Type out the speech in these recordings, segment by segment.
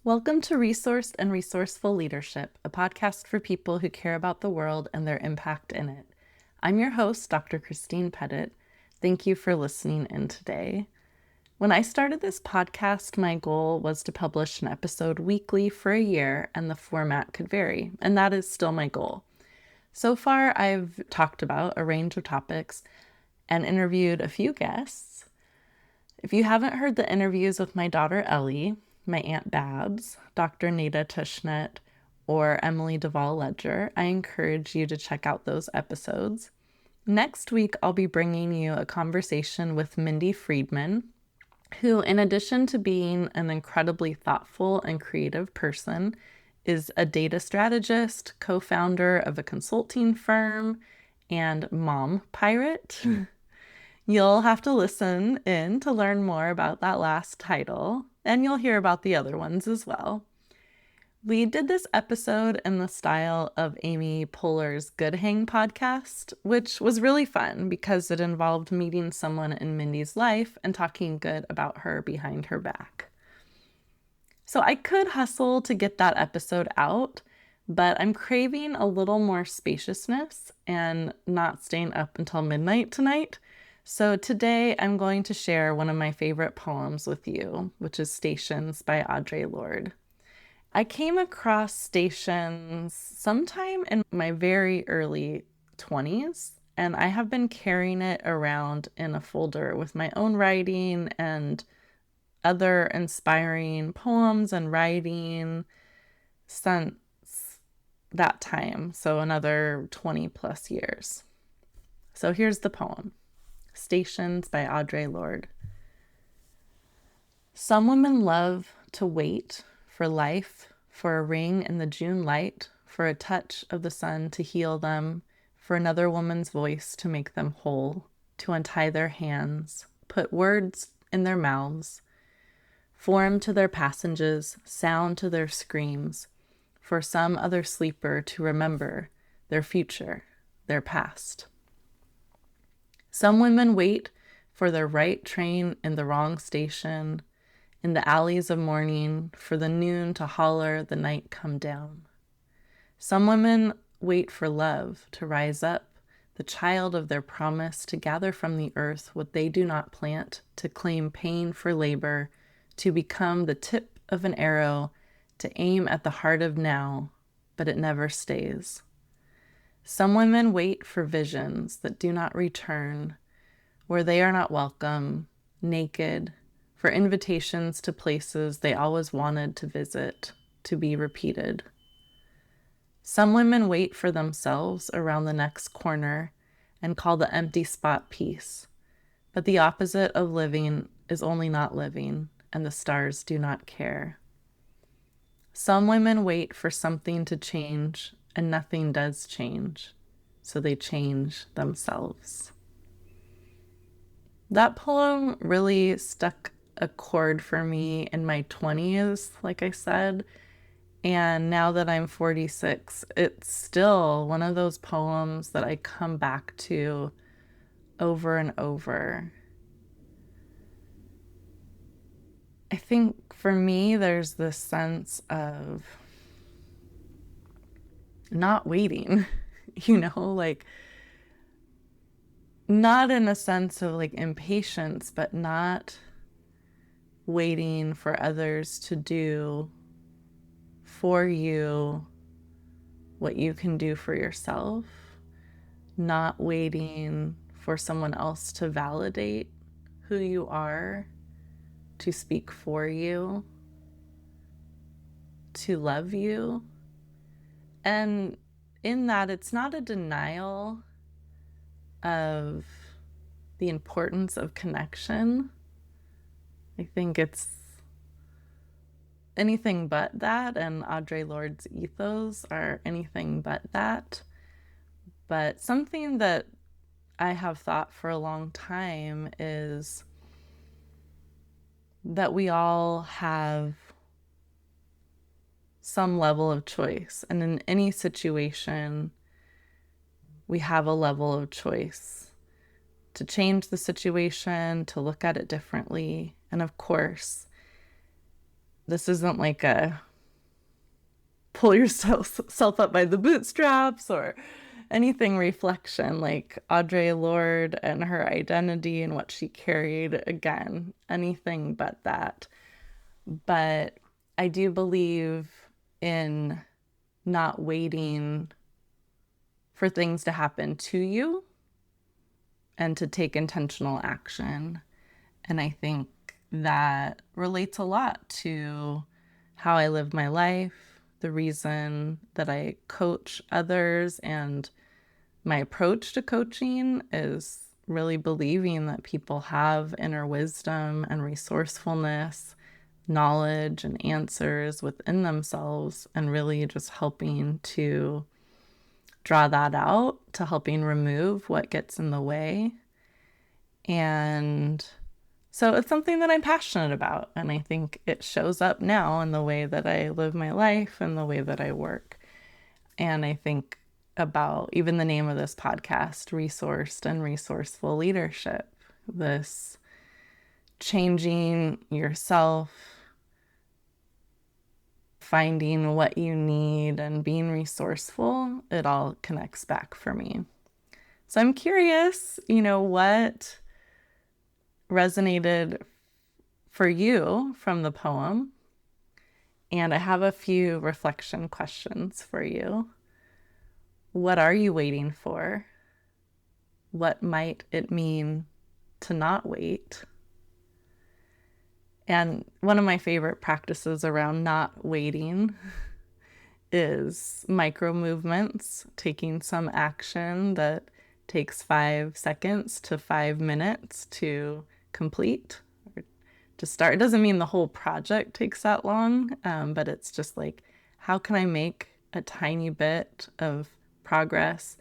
Welcome to Resourced and Resourceful Leadership, a podcast for people who care about the world and their impact in it. I'm your host, Dr. Christine Pettit. Thank you for listening in today. When I started this podcast, my goal was to publish an episode weekly for a year, and the format could vary, and that is still my goal. So far, I've talked about a range of topics and interviewed a few guests. If you haven't heard the interviews with my daughter Ellie, my Aunt Babs, Dr. Nada Tushnet, or Emily Duvall Ledger, I encourage you to check out those episodes. Next week, I'll be bringing you a conversation with Mindy Friedman, who, in addition to being an incredibly thoughtful and creative person, is a data strategist, co-founder of a consulting firm, and mom pirate. You'll have to listen in to learn more about that last title, and you'll hear about the other ones as well. We did this episode in the style of Amy Poehler's Good Hang podcast, which was really fun because it involved meeting someone in Mindy's life and talking good about her behind her back. So I could hustle to get that episode out, but I'm craving a little more spaciousness and not staying up until midnight tonight. So today I'm going to share one of my favorite poems with you, which is Stations by Audre Lorde. I came across Stations sometime in my very early 20s, and I have been carrying it around in a folder with my own writing and other inspiring poems and writing since that time, so another 20 plus years. So here's the poem, Stations by Audre Lorde. Some women love to wait for life, for a ring in the June light, for a touch of the sun to heal them, for another woman's voice to make them whole, to untie their hands, put words in their mouths, form to their passages, sound to their screams, for some other sleeper to remember their future, their past. Some women wait for their right train in the wrong station, in the alleys of morning, for the noon to holler the night come down. Some women wait for love to rise up, the child of their promise to gather from the earth what they do not plant, to claim pain for labor, to become the tip of an arrow, to aim at the heart of now, but it never stays. Some women wait for visions that do not return, where they are not welcome, naked, for invitations to places they always wanted to visit, to be repeated. Some women wait for themselves around the next corner and call the empty spot peace, but the opposite of living is only not living, and the stars do not care. Some women wait for something to change, and nothing does change, so they change themselves. That poem really stuck a chord for me in my 20s, like I said, and now that I'm 46, it's still one of those poems that I come back to over and over. I think for me, there's this sense of not waiting, like not in a sense of like impatience, but not waiting for others to do for you what you can do for yourself, not waiting for someone else to validate who you are, to speak for you, to love you. And in that, it's not a denial of the importance of connection. I think it's anything but that, and Audre Lorde's ethos are anything but that. But something that I have thought for a long time is that we all have some level of choice, and in any situation, we have a level of choice to change the situation, to look at it differently. And of course, this isn't like a pull yourself up by the bootstraps or anything reflection, like Audre Lorde and her identity and what she carried. Again, anything but that. But I do believe in not waiting for things to happen to you and to take intentional action. And I think that relates a lot to how I live my life, the reason that I coach others, and my approach to coaching is really believing that people have inner wisdom and resourcefulness, knowledge and answers within themselves, and really just helping to draw that out, to helping remove what gets in the way. And so it's something that I'm passionate about, and I think it shows up now in the way that I live my life and the way that I work. And I think about even the name of this podcast, Resourced and Resourceful Leadership, this changing yourself, finding what you need, and being resourceful, it all connects back for me. So I'm curious, what resonated for you from the poem. And I have a few reflection questions for you. What are you waiting for? What might it mean to not wait? And one of my favorite practices around not waiting is micro movements, taking some action that takes 5 seconds to 5 minutes to complete or to start. It doesn't mean the whole project takes that long, but it's just like, how can I make a tiny bit of progress,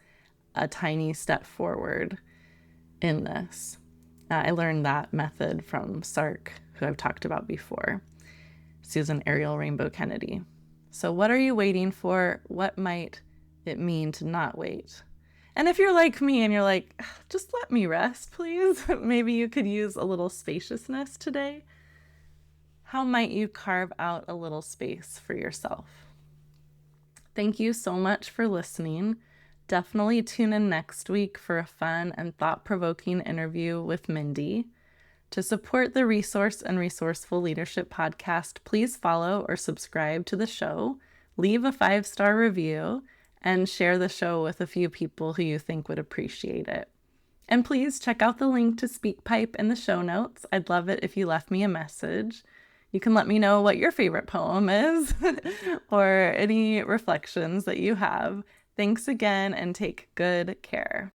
a tiny step forward in this? I learned that method from Sark, who I've talked about before, Susan Ariel Rainbow Kennedy. So what are you waiting for? What might it mean to not wait? And if you're like me and you're like, just let me rest, please. Maybe you could use a little spaciousness today. How might you carve out a little space for yourself? Thank you so much for listening. Definitely tune in next week for a fun and thought-provoking interview with Mindy. To support the Resource and Resourceful Leadership podcast, please follow or subscribe to the show, leave a 5-star review, and share the show with a few people who you think would appreciate it. And please check out the link to SpeakPipe in the show notes. I'd love it if you left me a message. You can let me know what your favorite poem is or any reflections that you have. Thanks again, and take good care.